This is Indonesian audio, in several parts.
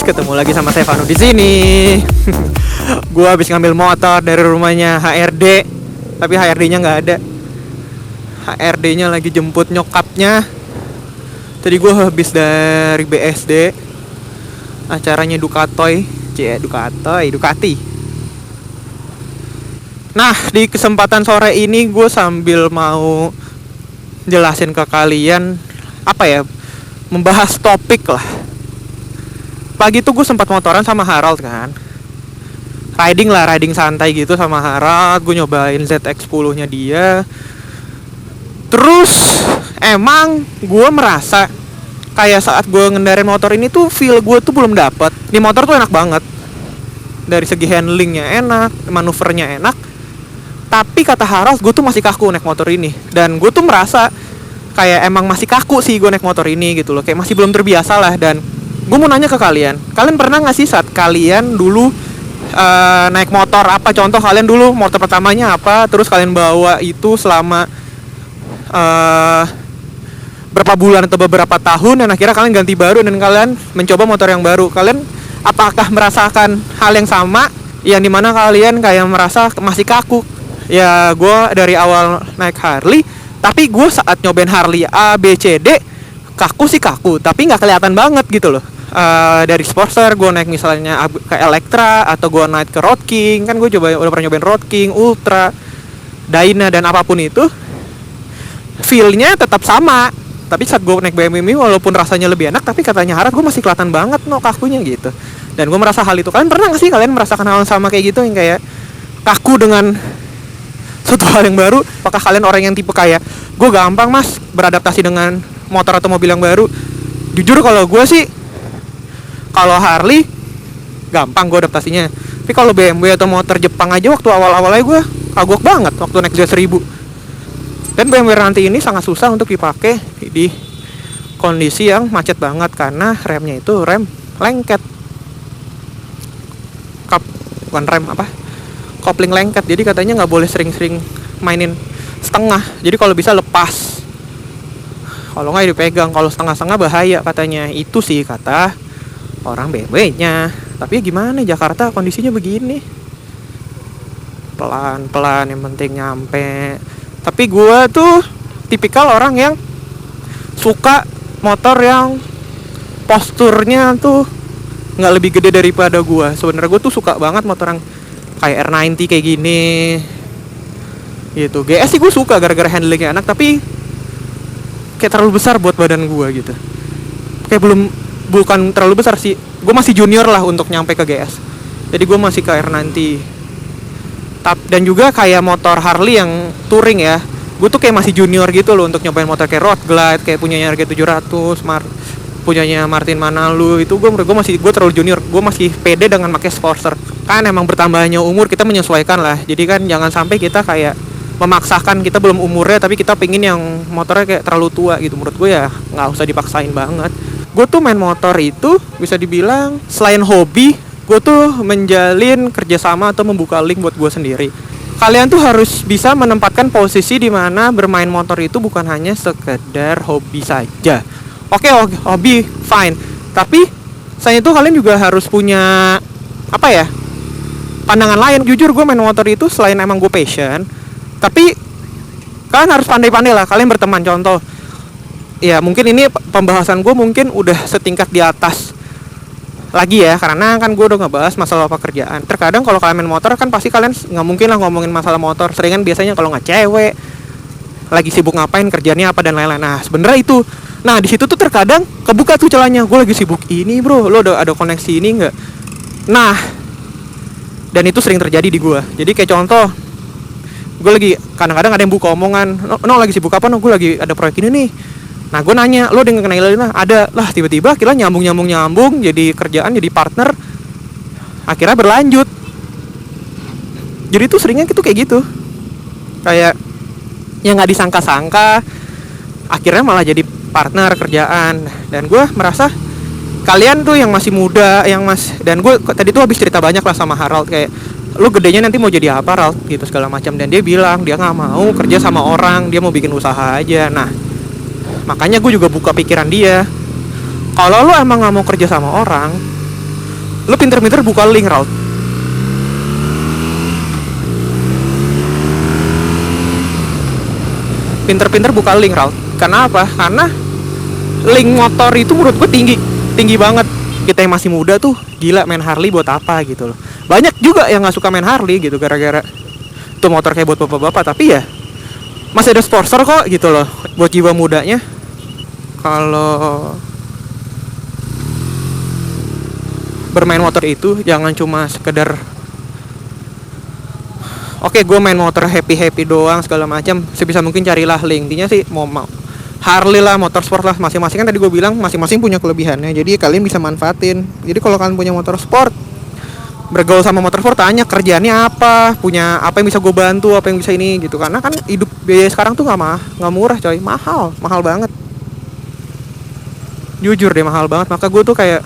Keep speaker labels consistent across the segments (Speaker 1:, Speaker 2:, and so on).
Speaker 1: Ketemu lagi sama Stefano di sini. Gua habis ngambil motor dari rumahnya HRD, tapi HRD-nya nggak ada. HRD-nya lagi jemput nyokapnya. Tadi gua habis dari BSD, acaranya Ducati. Nah, di kesempatan sore ini gue sambil mau jelasin ke kalian membahas topik lah. Pagi tuh gue sempat motoran sama Harald kan, riding santai gitu sama Harald. Gue nyobain ZX10 nya dia. Terus emang gue merasa kayak saat gue ngendarin motor ini tuh feel gue tuh belum dapet. Di motor tuh enak banget, dari segi handlingnya enak, manuvernya enak. Tapi kata Harald, gue tuh masih kaku naik motor ini. Dan gue tuh merasa kayak emang masih kaku sih gue naik motor ini gitu loh. Kayak masih belum terbiasa lah. Dan gue mau nanya ke kalian pernah gak sih saat kalian dulu naik motor apa? Contoh kalian dulu motor pertamanya apa, terus kalian bawa itu selama berapa bulan atau beberapa tahun, dan akhirnya kalian ganti baru dan kalian mencoba motor yang baru. Kalian apakah merasakan hal yang sama, yang dimana kalian kayak merasa masih kaku? Ya gue dari awal naik Harley, tapi gue saat nyobain Harley A, B, C, D kaku, tapi nggak kelihatan banget gitu loh. Dari Sportster gue naik misalnya ke Electra, atau gue naik ke Road King, kan gue udah pernah nyobain Road King, Ultra, Dyna, dan apapun itu, feel-nya tetap sama. Tapi saat gue naik BMW ini, walaupun rasanya lebih enak, tapi katanya Harald gue masih kelihatan banget kakunya gitu. Dan gue merasa hal itu. Kalian pernah nggak sih kalian merasakan hal yang sama kayak gitu, yang kayak kaku dengan suatu hal yang baru? Apakah kalian orang yang tipe kayak gue gampang mas beradaptasi dengan motor atau mobil yang baru? Jujur kalau gue sih, kalau Harley gampang gue adaptasinya. Tapi kalau BMW atau motor Jepang aja, waktu awal-awalnya gue kagok banget waktu naik Z1000. Dan BMW nanti ini sangat susah untuk dipakai di kondisi yang macet banget, karena remnya itu rem lengket. Kopling lengket. Jadi katanya nggak boleh sering-sering mainin setengah. Jadi kalau bisa lepas, kalau nggak dipegang. Kalau setengah-setengah bahaya katanya. Itu sih kata orang BMW-nya. Tapi gimana, Jakarta kondisinya begini. Pelan-pelan, yang penting nyampe. Tapi gue tuh tipikal orang yang suka motor yang posturnya tuh nggak lebih gede daripada gue. Sebenarnya gue tuh suka banget motor yang kayak R90 kayak gini gitu. GS sih gue suka gara-gara handlingnya enak, tapi kayak terlalu besar buat badan gue gitu. Kayak bukan terlalu besar sih, gue masih junior lah untuk nyampe ke GS. Jadi gue masih ke R90. Dan juga kayak motor Harley yang touring ya, gue tuh kayak masih junior gitu loh untuk nyobain motor kayak Road Glide, kayak punyanya RG700, punyanya Martin Manalu. Itu gue terlalu junior. Gue masih pede dengan pakai Sportster. Kan emang bertambahnya umur, kita menyesuaikan lah. Jadi kan jangan sampai kita kayak memaksakan, kita belum umurnya tapi kita pengen yang motornya kayak terlalu tua gitu. Menurut gue ya nggak usah dipaksain banget. Gue tuh main motor itu bisa dibilang selain hobi, gue tuh menjalin kerjasama atau membuka link buat gue sendiri. Kalian tuh harus bisa menempatkan posisi di mana bermain motor itu bukan hanya sekedar hobi saja. Oke, hobi fine. Tapi selain itu kalian juga harus punya pandangan lain. Jujur gue main motor itu selain emang gue passion, tapi kalian harus pandai-pandai lah kalian berteman. Contoh, ya mungkin ini pembahasan gue mungkin udah setingkat di atas lagi ya, karena kan gue udah ngebahas masalah pekerjaan. Terkadang kalau kalian main motor kan pasti kalian nggak mungkin lah ngomongin masalah motor. Seringan biasanya kalau nggak cewek, lagi sibuk ngapain, kerjaannya apa dan lain-lain. Nah sebenarnya itu, di situ tuh terkadang kebuka tuh celahnya. Gue lagi sibuk ini bro, lo ada koneksi ini nggak? Nah, dan itu sering terjadi di gue. Jadi kayak contoh, gue lagi kadang-kadang ada yang buka omongan, no lagi sibuk apa? No gue lagi ada proyek ini nih. Nah gue nanya, lo dengan kenal Ilina? Ada lah, tiba-tiba kita nyambung, jadi kerjaan, jadi partner, akhirnya berlanjut. Jadi tuh seringnya itu kayak gitu, kayak yang nggak disangka-sangka, akhirnya malah jadi partner kerjaan. Dan gue merasa kalian tuh yang masih muda, dan gue tadi tuh habis cerita banyak lah sama Harald, kayak lo gedenya nanti mau jadi apa Harald gitu segala macam. Dan dia bilang dia nggak mau kerja sama orang, dia mau bikin usaha aja. Nah makanya gue juga buka pikiran dia, kalau lo emang nggak mau kerja sama orang, Lu pinter-pinter buka link route. Pinter-pinter buka link route. Karena apa? Karena link motor itu menurut gue tinggi banget. Kita yang masih muda tuh gila main Harley buat apa gitu loh. Banyak juga yang nggak suka main Harley gitu gara-gara tuh motor kayak buat bapak-bapak, tapi ya masih ada sponsor kok gitu loh buat jiwa mudanya. Kalau bermain motor itu jangan cuma sekedar oke, gue main motor happy doang segala macam. Sebisa mungkin carilah link. Intinya sih mau Harley lah, motorsport lah, masing-masing kan tadi gue bilang masing-masing punya kelebihannya. Jadi kalian bisa manfaatin. Jadi kalau kalian punya motorsport, bergaul sama motorsport, tanya kerjaannya apa, punya apa yang bisa gue bantu, apa yang bisa ini gitu. Karena kan hidup biaya sekarang tuh nggak murah coy, mahal banget. Jujur deh mahal banget. Maka gue tuh kayak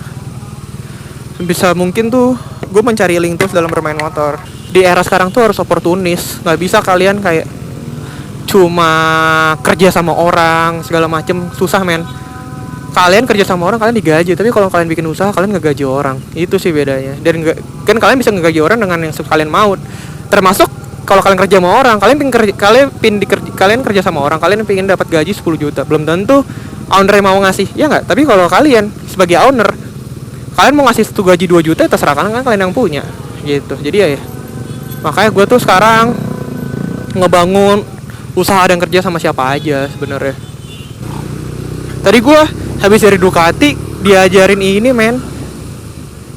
Speaker 1: bisa mungkin tuh gue mencari link terus dalam bermain motor. Di era sekarang tuh harus oportunis. Nggak bisa kalian kayak cuma kerja sama orang segala macem, susah men. Kalian kerja sama orang kalian digaji, tapi kalau kalian bikin usaha kalian ngegaji orang. Itu sih bedanya. Dan kan kalian bisa ngegaji orang dengan yang kalian mau. Termasuk kalau kalian kerja sama orang, kalian kerja sama orang, kalian pengen dapat gaji 10 juta. Belum tentu owner mau ngasih, ya nggak? Tapi kalau kalian sebagai owner, kalian mau ngasih satu gaji 2 juta, terserah kalian yang punya gitu. Jadi ya makanya gue tuh sekarang ngebangun usaha dan kerja sama siapa aja sebenarnya. Tadi gue habis dari Ducati diajarin ini men,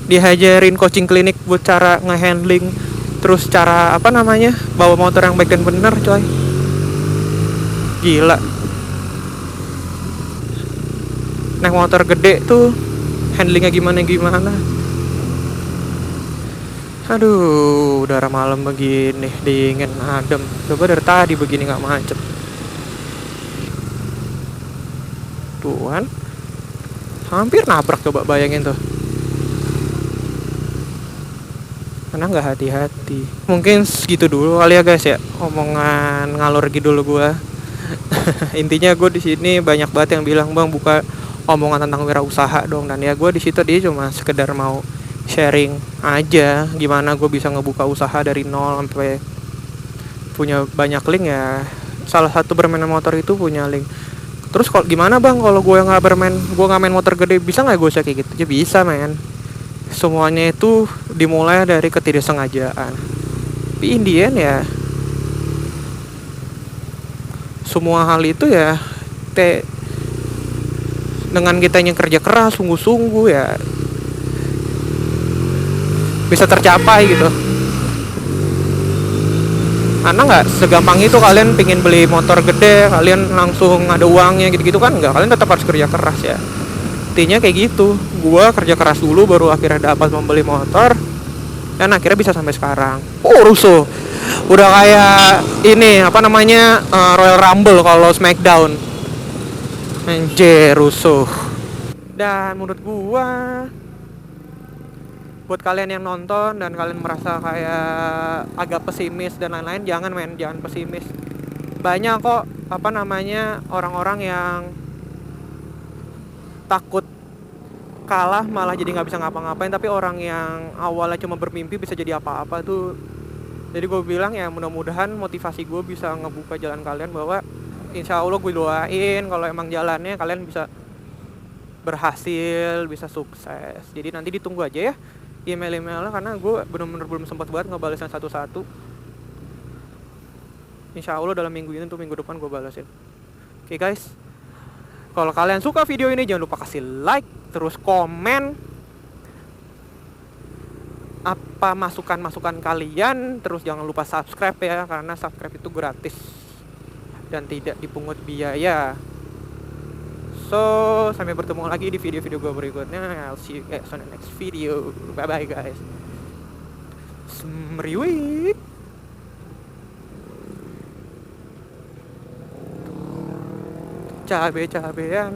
Speaker 1: diajarin coaching klinik buat cara ngehandling, terus cara apa namanya bawa motor yang baik dan bener coy. Gila, naik motor gede tuh handlingnya gimana. Aduh, udara malam begini dingin adem. Coba dari tadi begini nggak macet. Tuhan, hampir nabrak, coba bayangin tuh. Karena nggak hati-hati. Mungkin segitu dulu kali ya guys ya, omongan ngalor dulu gua. Intinya gue di sini banyak banget yang bilang bang buka omongan tentang wirausaha dong, dan ya gue di situ dia cuma sekedar mau sharing aja gimana gue bisa ngebuka usaha dari nol sampai punya banyak link ya. Salah satu bermain motor itu punya link. Terus kalau gimana bang kalau gue nggak main motor gede, bisa nggak gue kayak gitu? Ya bisa men. Semuanya itu dimulai dari ketidaksengajaan. Tapi in the end ya semua hal itu ya dengan kita yang kerja keras sungguh-sungguh ya bisa tercapai gitu. Karena nggak segampang itu kalian pengen beli motor gede kalian langsung ada uangnya gitu kan, nggak. Kalian tetap harus kerja keras ya. Intinya kayak gitu. Gua kerja keras dulu baru akhirnya dapat membeli motor dan akhirnya bisa sampai sekarang. Rusuh udah kayak ini apa namanya Royal Rumble kalau Smackdown. Anjir rusuh. Dan menurut gua buat kalian yang nonton dan kalian merasa kayak agak pesimis dan lain-lain, jangan pesimis. Banyak kok apa namanya orang-orang yang takut kalah malah jadi nggak bisa ngapa-ngapain, tapi orang yang awalnya cuma bermimpi bisa jadi apa-apa tuh. Jadi gue bilang ya mudah-mudahan motivasi gue bisa ngebuka jalan kalian bahwa insya Allah gue doain kalau emang jalannya kalian bisa berhasil, bisa sukses. Jadi nanti ditunggu aja ya email-emailnya, karena gue bener-bener belum sempat banget ngebalesin satu-satu. Insya Allah dalam minggu ini tuh minggu depan gue balesin. Oke guys, kalau kalian suka video ini jangan lupa kasih like, terus komen apa masukan-masukan kalian, terus jangan lupa subscribe ya, karena subscribe itu gratis dan tidak dipungut biaya. So, sampai bertemu lagi di video-video gue berikutnya. I'll see you guys on the next video. Bye-bye guys. Semriwit. Cabe-cabean.